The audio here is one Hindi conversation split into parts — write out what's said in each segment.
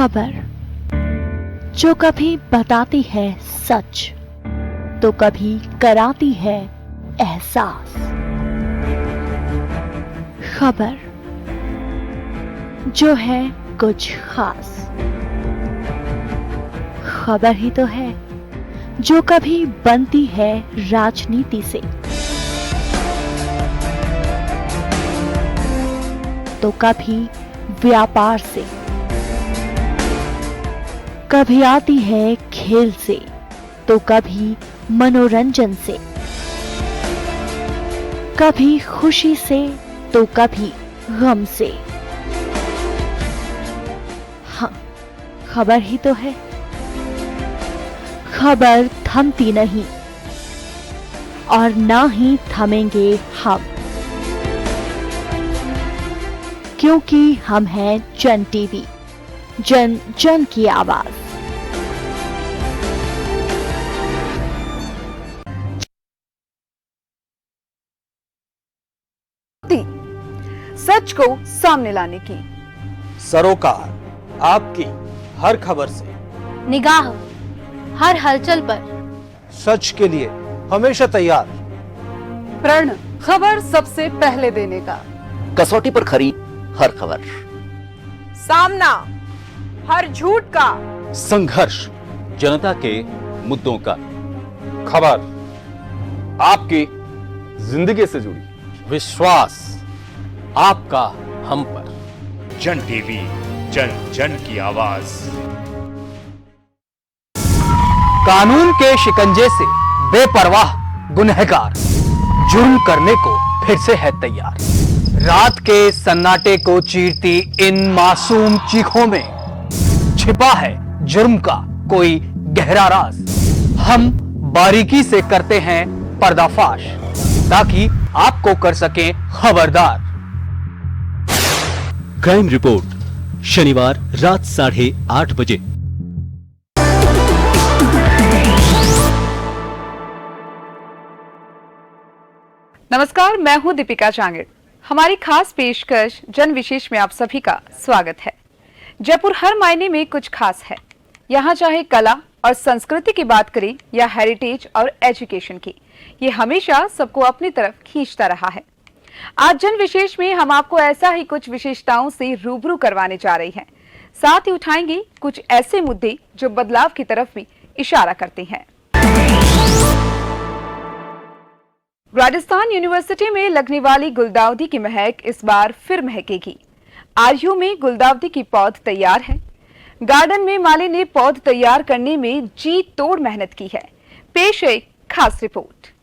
खबर जो कभी बताती है सच तो कभी कराती है एहसास। खबर जो है कुछ खास। खबर ही तो है जो कभी बनती है राजनीति से तो कभी व्यापार से, कभी आती है खेल से तो कभी मनोरंजन से, कभी खुशी से तो कभी गम से। हाँ, खबर ही तो है। खबर थमती नहीं और ना ही थमेंगे हम, क्योंकि हम हैं जन टीवी, जन जन की आवाज। सच को सामने लाने की सरोकार आपकी हर खबर से, निगाह हर हलचल पर, सच के लिए हमेशा तैयार। प्रण खबर सबसे पहले देने का, कसौटी पर खरी हर खबर, सामना हर झूठ का, संघर्ष जनता के मुद्दों का, खबर आपकी जिंदगी से जुड़ी, विश्वास आपका हम पर। जन टीवी, जन जन की आवाज। कानून के शिकंजे से बेपरवाह गुनहगार जुर्म करने को फिर से है तैयार। रात के सन्नाटे को चीरती इन मासूम चीखों में छिपा है जुर्म का कोई गहरा राज। हम बारीकी से करते हैं पर्दाफाश ताकि आपको कर सकें खबरदार। क्राइम रिपोर्ट शनिवार रात 8:30 बजे। नमस्कार, मैं हूं दीपिका चांगेड़। हमारी खास पेशकश जन विशेष में आप सभी का स्वागत है। जयपुर हर मायने में कुछ खास है। यहाँ चाहे कला और संस्कृति की बात करें या हेरिटेज और एजुकेशन की, ये हमेशा सबको अपनी तरफ खींचता रहा है। आज जन विशेष में हम आपको ऐसा ही कुछ विशेषताओं से रूबरू करवाने जा रहे हैं। साथ ही उठाएंगे कुछ ऐसे मुद्दे जो बदलाव की तरफ भी इशारा करते हैं। राजस्थान यूनिवर्सिटी में लगने वाली गुलदाउदी की महक इस बार फिर महकेगी। आरयू में गुलदाउदी की पौध तैयार है। गार्डन में माली ने पौध तैयार करने में जी तोड़ मेहनत की है। पेश है एक खास रिपोर्ट।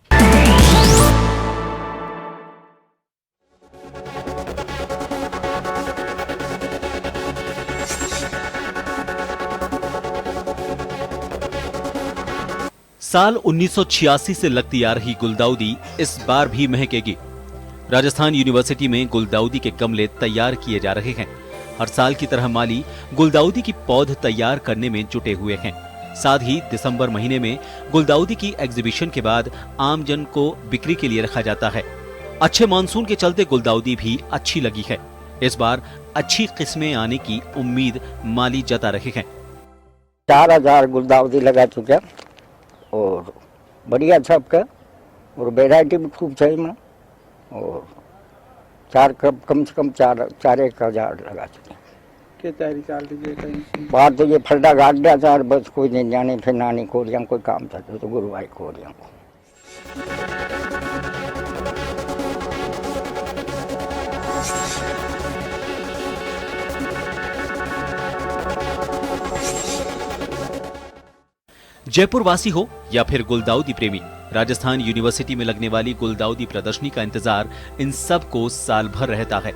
साल 1986 से लगती आ रही गुलदाउदी इस बार भी महकेगी। राजस्थान यूनिवर्सिटी में गुलदाउदी के गमले तैयार किए जा रहे हैं। हर साल की तरह माली गुलदाउदी की पौध तैयार करने में जुटे हुए हैं। साथ ही दिसंबर महीने में गुलदाउदी की एग्जीबिशन के बाद आम जन को बिक्री के लिए रखा जाता है। अच्छे मानसून के चलते गुलदाउदी भी अच्छी लगी है। इस बार अच्छी किस्में आने की उम्मीद माली जता रहे हैं। 4000 गुलदाउदी लगा चुके और बढ़िया सबका और वेराइटी भी खूब सही में और 4 कम से कम 4-1,000 लगा चुके। क्या तैयारी चल रही है? बात तो ये फलडा गाड़ दिया था, बस कोई नहीं जाने, फिर नानी खोरिया कोई काम था तो गुरुवाई खोरिया को। जयपुर वासी हो या फिर गुलदाउदी प्रेमी, राजस्थान यूनिवर्सिटी में लगने वाली गुलदाउदी प्रदर्शनी का इंतजार इन सब को साल भर रहता है।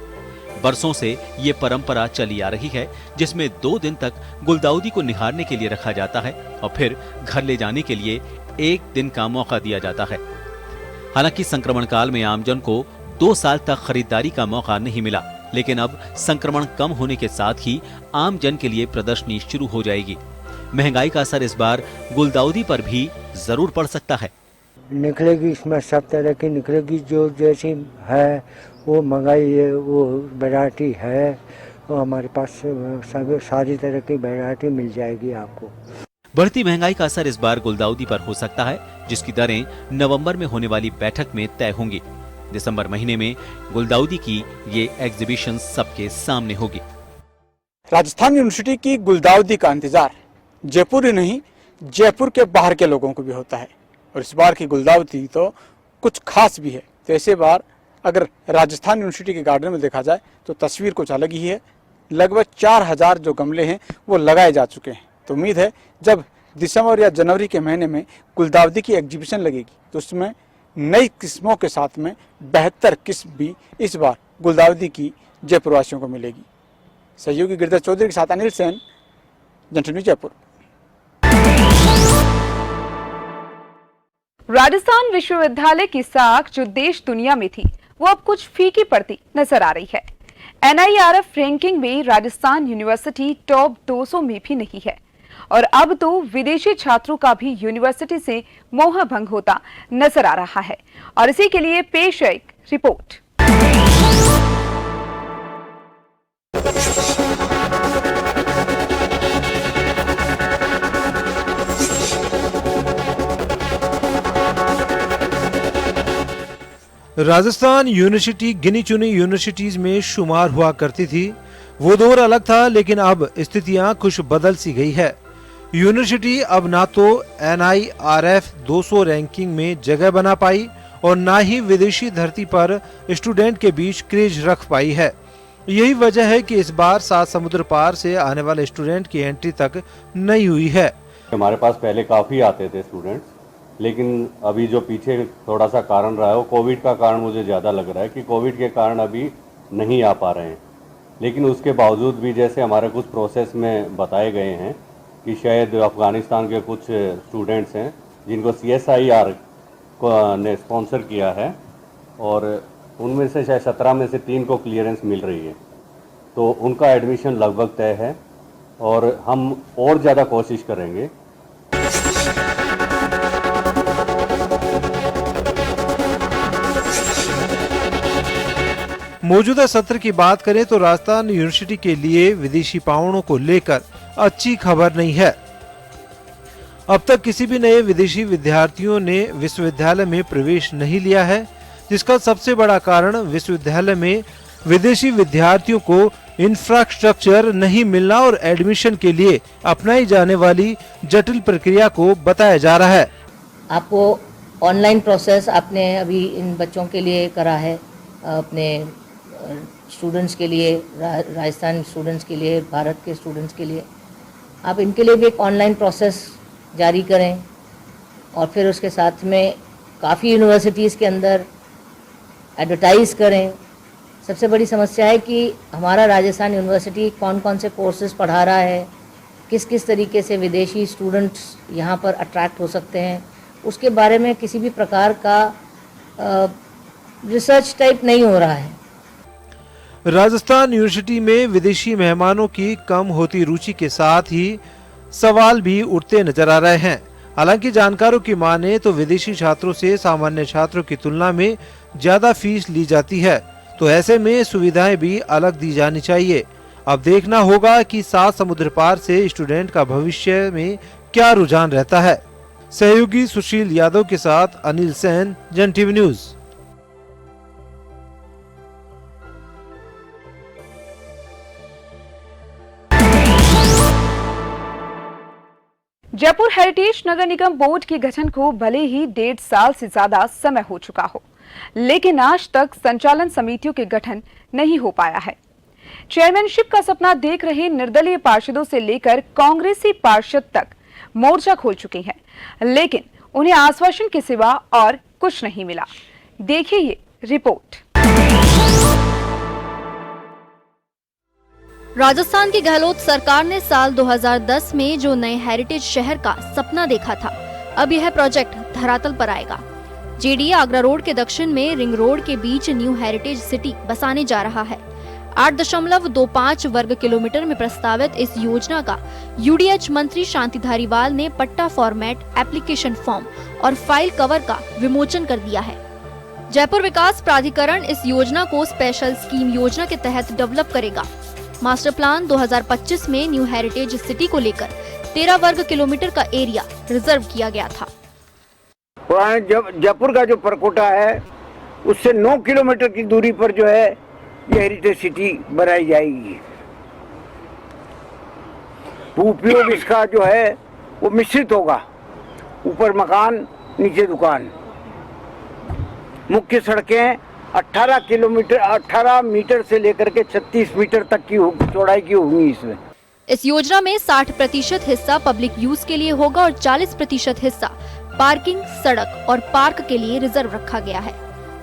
बरसों से ये परंपरा चली आ रही है जिसमें 2 दिन तक गुलदाउदी को निहारने के लिए रखा जाता है और फिर घर ले जाने के लिए 1 दिन का मौका दिया जाता है। हालांकि संक्रमण काल में आमजन को 2 साल तक खरीदारी का मौका नहीं मिला, लेकिन अब संक्रमण कम होने के साथ ही आमजन के लिए प्रदर्शनी शुरू हो जाएगी। महंगाई का असर इस बार गुलदाउदी पर भी जरूर पड़ सकता है। निकलेगी इसमें सब तरह की निकलेगी, जो जैसी है वो महंगाई है, वो वैरायटी है तो हमारे पास सब सारी तरह की वैरायटी मिल जाएगी आपको। बढ़ती महंगाई का असर इस बार गुलदाउदी पर हो सकता है, जिसकी दरें नवंबर में होने वाली बैठक में तय होंगी। दिसंबर महीने में गुलदाउदी की ये एग्जीबिशन सबके सामने होगी। राजस्थान यूनिवर्सिटी की गुलदाउदी का इंतजार जयपुर ही नहीं, जयपुर के बाहर के लोगों को भी होता है। और इस बार की गुलदाउदी तो कुछ खास भी है। तो ऐसे बार अगर राजस्थान यूनिवर्सिटी के गार्डन में देखा जाए तो तस्वीर कुछ अलग ही है। लगभग 4000 जो गमले हैं वो लगाए जा चुके हैं। तो उम्मीद है जब दिसंबर या जनवरी के महीने में गुलदाउदी की एग्जीबिशन लगेगी तो उसमें नई किस्मों के साथ में बेहतर किस्म भी इस बार गुलदाउदी की जयपुरवासियों को मिलेगी। सहयोगी गिरधर चौधरी के साथ अनिल सेन, जन टीवी जयपुर। राजस्थान विश्वविद्यालय की साख जो देश दुनिया में थी वो अब कुछ फीकी पड़ती नजर आ रही है। NIRF रैंकिंग में राजस्थान यूनिवर्सिटी टॉप 200 में भी नहीं है और अब तो विदेशी छात्रों का भी यूनिवर्सिटी से मोह भंग होता नजर आ रहा है। और इसी के लिए पेश है एक रिपोर्ट। राजस्थान यूनिवर्सिटी गिनी चुनी यूनिवर्सिटीज में शुमार हुआ करती थी। वो दौर अलग था, लेकिन अब स्थितियां कुछ बदल सी गई है। यूनिवर्सिटी अब ना तो NIRF 200 रैंकिंग में जगह बना पाई और ना ही विदेशी धरती पर स्टूडेंट के बीच क्रेज रख पाई है। यही वजह है कि इस बार 7 समुद्र पार से आने वाले स्टूडेंट की एंट्री तक नहीं हुई है। हमारे पास पहले काफ़ी आते थे स्टूडेंट्स, लेकिन अभी जो पीछे थोड़ा सा कारण रहा है वो कोविड का कारण मुझे ज़्यादा लग रहा है कि कोविड के कारण अभी नहीं आ पा रहे हैं। लेकिन उसके बावजूद भी जैसे हमारे कुछ प्रोसेस में बताए गए हैं कि शायद अफ़गानिस्तान के कुछ स्टूडेंट्स हैं जिनको CSIR ने स्पॉन्सर किया है और उनमें से शायद 17 में से 3 को क्लियरेंस मिल रही है, तो उनका एडमिशन लगभग तय है और हम और ज़्यादा कोशिश करेंगे। मौजूदा सत्र की बात करें तो राजस्थान यूनिवर्सिटी के लिए विदेशी पावड़ों को लेकर अच्छी खबर नहीं है। अब तक किसी भी नए विदेशी विद्यार्थियों ने विश्वविद्यालय में प्रवेश नहीं लिया है, जिसका सबसे बड़ा कारण विश्वविद्यालय में विदेशी विद्यार्थियों को इंफ्रास्ट्रक्चर नहीं मिलना और एडमिशन के लिए अपनाई जाने वाली जटिल प्रक्रिया को बताया जा रहा है। आपको ऑनलाइन प्रोसेस आपने अभी इन बच्चों के लिए करा है, अपने स्टूडेंट्स के लिए, राजस्थान स्टूडेंट्स के लिए, भारत के स्टूडेंट्स के लिए आप इनके लिए भी एक ऑनलाइन प्रोसेस जारी करें और फिर उसके साथ में काफ़ी यूनिवर्सिटीज़ के अंदर एडवर्टाइज़ करें। सबसे बड़ी समस्या है कि हमारा राजस्थान यूनिवर्सिटी कौन कौन से कोर्सेज पढ़ा रहा है, किस किस तरीके से विदेशी स्टूडेंट्स यहाँ पर अट्रैक्ट हो सकते हैं, उसके बारे में किसी भी प्रकार का रिसर्च टाइप नहीं हो रहा है। राजस्थान यूनिवर्सिटी में विदेशी मेहमानों की कम होती रुचि के साथ ही सवाल भी उठते नजर आ रहे हैं। हालांकि जानकारों की माने तो विदेशी छात्रों से सामान्य छात्रों की तुलना में ज्यादा फीस ली जाती है, तो ऐसे में सुविधाएं भी अलग दी जानी चाहिए। अब देखना होगा कि 7 समुद्र पार से स्टूडेंट का भविष्य में क्या रुझान रहता है। सहयोगी सुशील यादव के साथ अनिल सेन, जन टीवी न्यूज। जयपुर हेरिटेज नगर निगम बोर्ड के गठन को भले ही 1.5 साल से ज्यादा समय हो चुका हो, लेकिन आज तक संचालन समितियों के गठन नहीं हो पाया है। चेयरमैनशिप का सपना देख रहे निर्दलीय पार्षदों से लेकर कांग्रेसी पार्षद तक मोर्चा खोल चुके हैं, लेकिन उन्हें आश्वासन के सिवा और कुछ नहीं मिला। देखिए ये रिपोर्ट। राजस्थान की गहलोत सरकार ने साल 2010 में जो नए हेरिटेज शहर का सपना देखा था, अब यह प्रोजेक्ट धरातल पर आएगा। JDA आगरा रोड के दक्षिण में रिंग रोड के बीच न्यू हेरिटेज सिटी बसाने जा रहा है। 8.25 वर्ग किलोमीटर में प्रस्तावित इस योजना का UDH मंत्री शांति धारीवाल ने पट्टा फॉर्मेट, एप्लीकेशन फॉर्म और फाइल कवर का विमोचन कर दिया है। जयपुर विकास प्राधिकरण इस योजना को स्पेशल स्कीम योजना के तहत डेवलप करेगा। मास्टर प्लान 2025 में न्यू हेरिटेज सिटी को लेकर 13 वर्ग किलोमीटर का एरिया रिजर्व किया गया था। पुराने जयपुर का जो परकोटा है उससे 9 किलोमीटर की दूरी पर जो है ये हेरिटेज सिटी बनाई जाएगी। उपयोग इसका जो है वो मिश्रित होगा, ऊपर मकान नीचे दुकान। मुख्य सड़कें 18 मीटर से लेकर के 36 मीटर तक की चौड़ाई की होंगी। इसमें इस योजना में 60% हिस्सा पब्लिक यूज के लिए होगा और 40% हिस्सा पार्किंग, सड़क और पार्क के लिए रिजर्व रखा गया है।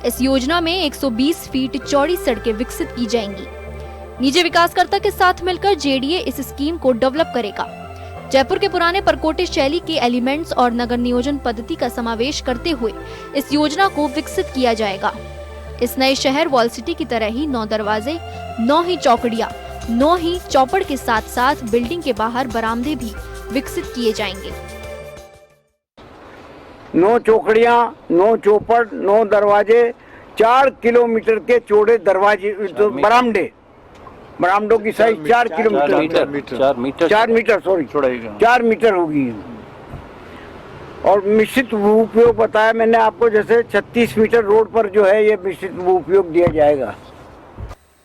इस योजना में 120 फीट चौड़ी सड़कें विकसित की जाएंगी। निजी विकासकर्ता के साथ मिलकर जेडीए इस स्कीम को डेवलप करेगा। जयपुर के पुराने परकोटे शैली के एलिमेंट्स और नगर नियोजन पद्धति का समावेश करते हुए इस योजना को विकसित किया जाएगा। इस नए शहर वॉल सिटी की तरह ही 9 दरवाजे, 9 ही चौकड़ियां, 9 ही चौपड़ के साथ साथ बिल्डिंग के बाहर बरामदे भी विकसित किए जाएंगे। 9 चौकड़ियां, 9 चौपड़, 9 दरवाजे, 4 किलोमीटर के चौड़े दरवाजे, बरामदों की साइज 4 किलोमीटर 4 मीटर होगी। और मिश्रित भू उपयोग बताया मैंने आपको, जैसे 36 मीटर रोड पर जो है ये मिश्रित भू उपयोग दिया जाएगा।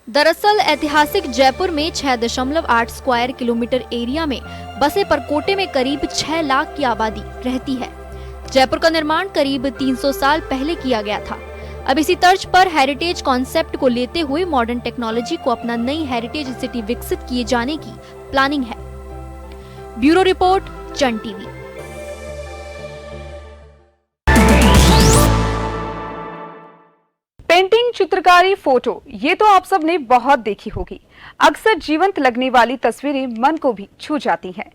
दरअसल ऐतिहासिक जयपुर में 6.8 स्क्वायर किलोमीटर एरिया में बसे परकोटे में करीब 6 लाख की आबादी रहती है। जयपुर का निर्माण करीब 300 साल पहले किया गया था। अब इसी तर्ज पर हेरिटेज कॉन्सेप्ट को लेते हुए मॉडर्न टेक्नोलॉजी को अपना नई हेरिटेज सिटी विकसित किए जाने की प्लानिंग है। ब्यूरो रिपोर्ट, जन टीवी। पेंटिंग, चित्रकारी, फोटो, ये तो आप सब ने बहुत देखी होगी। अक्सर जीवंत लगने वाली तस्वीरें मन को भी छू जाती हैं।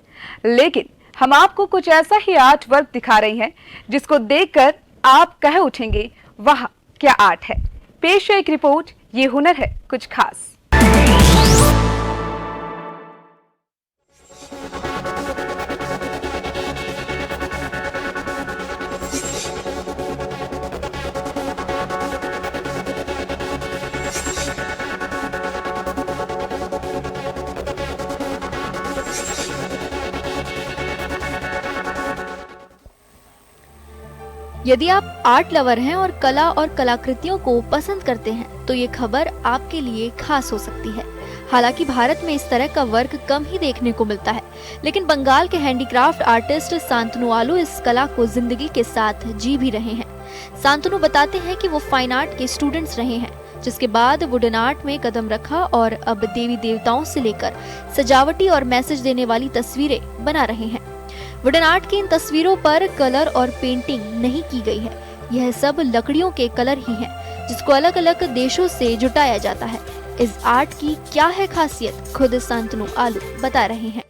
लेकिन हम आपको कुछ ऐसा ही आर्ट वर्क दिखा रहे हैं जिसको देखकर आप कह उठेंगे, वाह क्या आर्ट है। पेश है एक रिपोर्ट, ये हुनर है कुछ खास। यदि आप आर्ट लवर हैं और कला और कलाकृतियों को पसंद करते हैं तो ये खबर आपके लिए खास हो सकती है। हालांकि भारत में इस तरह का वर्क कम ही देखने को मिलता है, लेकिन बंगाल के हैंडीक्राफ्ट आर्टिस्ट शांतनु आलू इस कला को जिंदगी के साथ जी भी रहे हैं। शांतनु बताते हैं कि वो फाइन आर्ट के स्टूडेंट्स रहे हैं, जिसके बाद वुडन आर्ट में कदम रखा और अब देवी देवताओं से लेकर सजावटी और मैसेज देने वाली तस्वीरें बना रहे हैं। वुडन आर्ट की इन तस्वीरों पर कलर और पेंटिंग नहीं की गई है। यह सब लकड़ियों के कलर ही हैं, जिसको अलग अलग देशों से जुटाया जाता है। इस आर्ट की क्या है खासियत, खुद शांतनु आलू बता रहे हैं।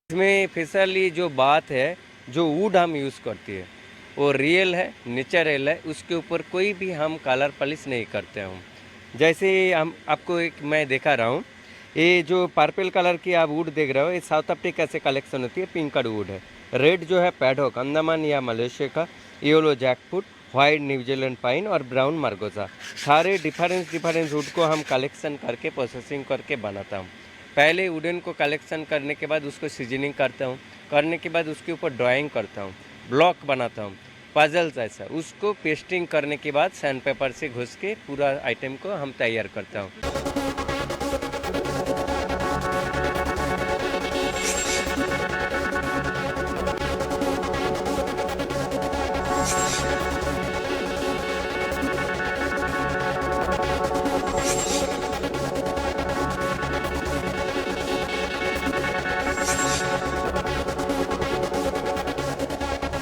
इसमें स्पेशली जो बात है, जो वुड हम यूज़ करती है वो रियल है, नेचुरल है। उसके ऊपर कोई भी हम कलर पॉलिश नहीं करते हम। जैसे हम आपको एक मैं दिखा रहा हूँ, ये जो पर्पल कलर की आप वुड देख रहे हो, ये साउथ अफ्रीका से कलेक्शन होती है। पिंक वुड है, रेड जो है पैडहॉक अंडमान या मलेशिया का, yellow jackfruit, white New Zealand pine और ब्राउन मार्गोसा। सारे डिफरेंस वुड को हम कलेक्शन करके प्रोसेसिंग करके बनाता हूँ। पहले वुडन को कलेक्शन करने के बाद उसको सीजनिंग करता हूँ, करने के बाद उसके ऊपर ड्राइंग करता हूँ, ब्लॉक बनाता हूँ, पजल्स ऐसा, उसको पेस्टिंग करने के बाद सैंड पेपर से घुस के पूरा आइटम को हम तैयार करता हूँ।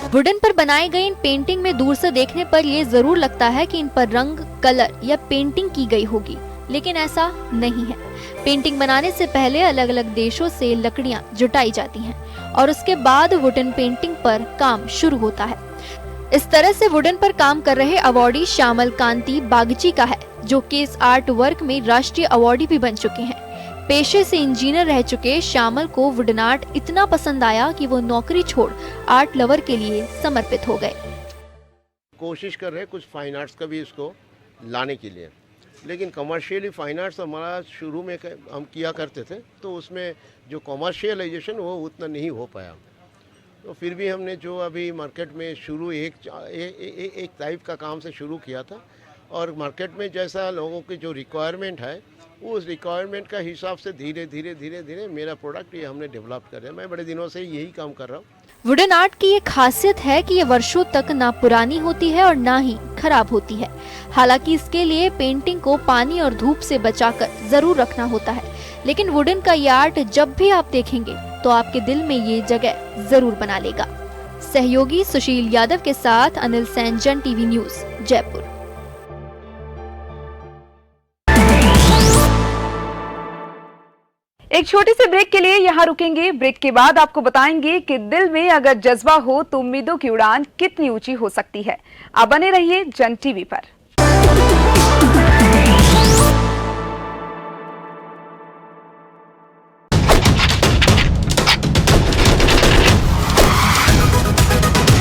वुडन पर बनाए गए इन पेंटिंग में दूर से देखने पर ये जरूर लगता है कि इन पर रंग, कलर या पेंटिंग की गई होगी, लेकिन ऐसा नहीं है। पेंटिंग बनाने से पहले अलग अलग देशों से लकड़ियां जुटाई जाती हैं और उसके बाद वुडन पेंटिंग पर काम शुरू होता है। इस तरह से वुडन पर काम कर रहे अवार्डी श्यामल कांति बागची का है, जो कि इस आर्ट वर्क में राष्ट्रीय अवार्डी भी बन चुके हैं। पेशे से इंजीनियर रह चुके श्यामल को वुडन आर्ट इतना पसंद आया कि वो नौकरी छोड़ आर्ट लवर के लिए समर्पित हो गए। कोशिश कर रहे हैं कुछ फाइन आर्ट्स का भी इसको लाने के लिए। लेकिन कमर्शियली फाइन आर्ट्स हमारा शुरू में हम किया करते थे, तो उसमें जो कमर्शियलाइजेशन वो उतना नहीं हो पाया। तो फिर भी हमने जो अभी मार्केट में शुरू एक टाइप का काम से शुरू किया था, और मार्केट में जैसा लोगों की जो रिक्वायरमेंट है उस रिक्वायरमेंट का हिसाब से धीरे धीरे मेरा प्रोडक्ट ये हमने डेवलप कर रहे हैं। मैं बड़े दिनों से यही काम कर रहा हूँ। वुडन आर्ट की ये खासियत है कि ये वर्षों तक ना पुरानी होती है और ना ही खराब होती है। हालांकि इसके लिए पेंटिंग को पानी और धूप से बचाकर जरूर रखना होता है, लेकिन वुडन का ये आर्ट जब भी आप देखेंगे तो आपके दिल में ये जगह जरूर बना लेगा। सहयोगी सुशील यादव के साथ अनिल सैन, जन टीवी न्यूज, जयपुर। एक छोटे से ब्रेक के लिए यहाँ रुकेंगे। ब्रेक के बाद आपको बताएंगे कि दिल में अगर जज्बा हो तो उम्मीदों की उड़ान कितनी ऊंची हो सकती है। आप बने रहिए जन टीवी पर।